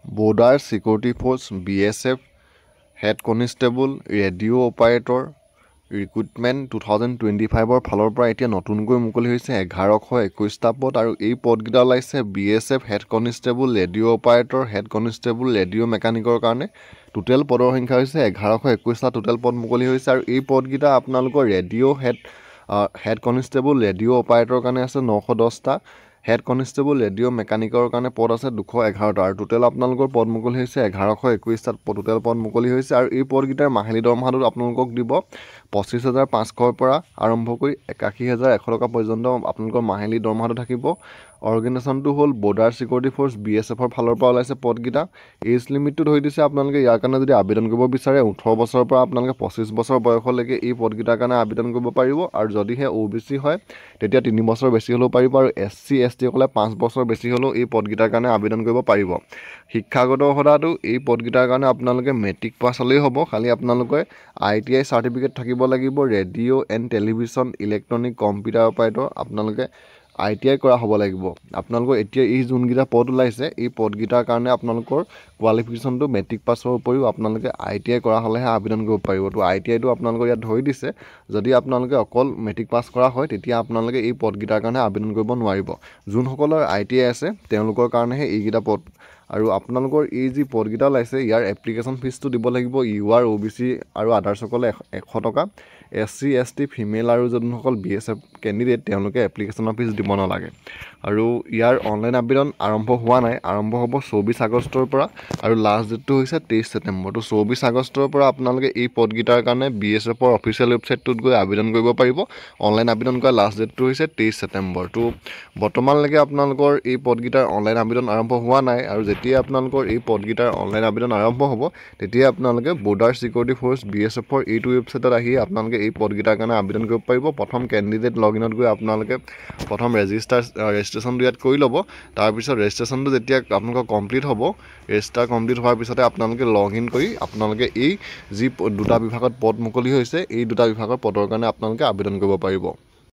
Border security force BSF head constable radio' operator recruitment 2025 ফালৰ পৰা এতিয়া নতুনকৈ মুকলি হৈছে 1121টা পদ আৰু এই পদকেইটা ওলাইছে BSF head constable radio' operator head constable radio' মেকানিকৰ কাৰণে টোটেল পদৰ সংখ্যা হৈছে 1121টা টোটেল পদ মুকলি হৈছে আৰু এই পদকেইটা আপোনালোকৰ ৰেডিঅ' হেড কনষ্টেবল ৰেডিঅ' অপাৰেটৰৰ কাৰণে আছে 910টা হেড কনষ্টেবল ৰেডিঅ' মেকানিকৰ কাৰণে পদ আছে 211টা আৰু টোটেল আপোনালোকৰ পদ মুকলি হৈছে 1121টা টোটেল পদ মুকলি হৈছে আৰু এই পদকেইটাৰ মাহিলী দৰমহাটো আপোনালোকক দিব 25,500ৰ পৰা আৰম্ভ কৰি 81,100 টকা পৰ্যন্ত আপোনালোকৰ মাহিলী দৰমহাটো থাকিব। অৰ্গেনাইজেশ্যনটো হ'ল বৰ্ডাৰ ছিকিউৰিটি ফ'ৰ্চ BSFৰ ফালৰ পৰা ওলাইছে পদকেইটা। এজ লিমিটটো ধৰি দিছে আপোনালোকে ইয়াৰ কাৰণে যদি আবেদন কৰিব বিচাৰে 18 বছৰৰ পৰা আপোনালোকে 25 বছৰ বয়সলৈকে এই পদকেইটাৰ কাৰণে আবেদন কৰিব পাৰিব আৰু যদিহে OBC হয় তেতিয়া 3 বছৰ বেছি হ'লেও পাৰিব আৰু SC ST সকলে 5 বছৰ বেছি হ'লেও এই পদকেইটাৰ কাৰণে আবেদন কৰিব পাৰিব। শিক্ষাগত অৰ্হতাটো এই পদকেইটাৰ কাৰণে আপোনালোকে মেট্ৰিক পাছ হ'লেই হ'ব, খালি আপোনালোকে ITI চাৰ্টিফিকেট থাকিব লাগিব। Radio' and television electronic computer operator আপোনালোকে ITI কৰা হ'ব লাগিব। আপোনালোকৰ এতিয়া এই যোনকেইটা পদ ওলাইছে এই পদকেইটাৰ কাৰণে আপোনালোকৰ কোৱালিফিকেশ্যনটো মেট্ৰিক পাছৰ উপৰিও আপোনালোকে ITI কৰা হ'লেহে আবেদন কৰিব পাৰিব। তো ITIটো আপোনালোকৰ ইয়াত ধৰি দিছে, যদি আপোনালোকে অকল মেট্ৰিক পাছ কৰা হয় তেতিয়া আপোনালোকে এই পদকেইটাৰ কাৰণে আবেদন কৰিব নোৱাৰিব। যোনসকলৰ ITI আছে তেওঁলোকৰ কাৰণেহে এইকেইটা পদ আৰু আপোনালোকৰ এই যি পদকেইটা ওলাইছে ইয়াৰ এপ্লিকেশ্যন ফিজটো দিব লাগিব। UR OBC আৰু আদাৰ্ছসকলে 100 টকা, SC ST ফিমেল আৰু যোনসকল BSF কেণ্ডিডেট তেওঁলোকে এপ্লিকেশ্যনৰ ফিজ দিব নালাগে। আৰু ইয়াৰ অনলাইন আবেদন আৰম্ভ হোৱা নাই, আৰম্ভ হ'ব 24 আগষ্টৰ পৰা আৰু লাষ্ট ডেটটো হৈছে 23 ছেপ্টেম্বৰ। তো 24 আগষ্টৰ পৰা আপোনালোকে এই পদকেইটাৰ কাৰণে BSFৰ অফিচিয়েল ৱেবছাইটটোত গৈ আবেদন কৰিব পাৰিব। অনলাইন আবেদন কৰা লাষ্ট ডেটটো হৈছে 23 ছেপ্টেম্বৰ। তো বৰ্তমানলৈকে আপোনালোকৰ এই পদকেইটাৰ অনলাইন আবেদন আৰম্ভ হোৱা নাই আৰু যেতিয়া আপোনালোকৰ এই পদকেইটাৰ অনলাইন আবেদন আৰম্ভ হ'ব তেতিয়া আপোনালোকে বৰ্ডাৰ ছিকিউৰিটি ফ'ৰ্চ BSFৰ এইটো ৱেবছাইটত আহি আপোনালোকে এই পদকেইটাৰ কাৰণে আবেদন কৰিব পাৰিব। প্ৰথম কেণ্ডিডেট লগইনত গৈ আপোনালোকে প্ৰথম ৰেজিষ্ট্ৰেশ্যনটো ইয়াত কৰি ল'ব। তাৰপিছত ৰেজিষ্ট্ৰেশ্যনটো যেতিয়া আপোনালোকৰ কমপ্লিট হ'ব, ৰেজিষ্টাৰ কমপ্লিট হোৱাৰ পিছতে আপোনালোকে লগইন কৰি আপোনালোকে এই যি দুটা বিভাগত পদ মুকলি হৈছে এই দুটা বিভাগৰ পদৰ কাৰণে আপোনালোকে আবেদন কৰিব পাৰিব।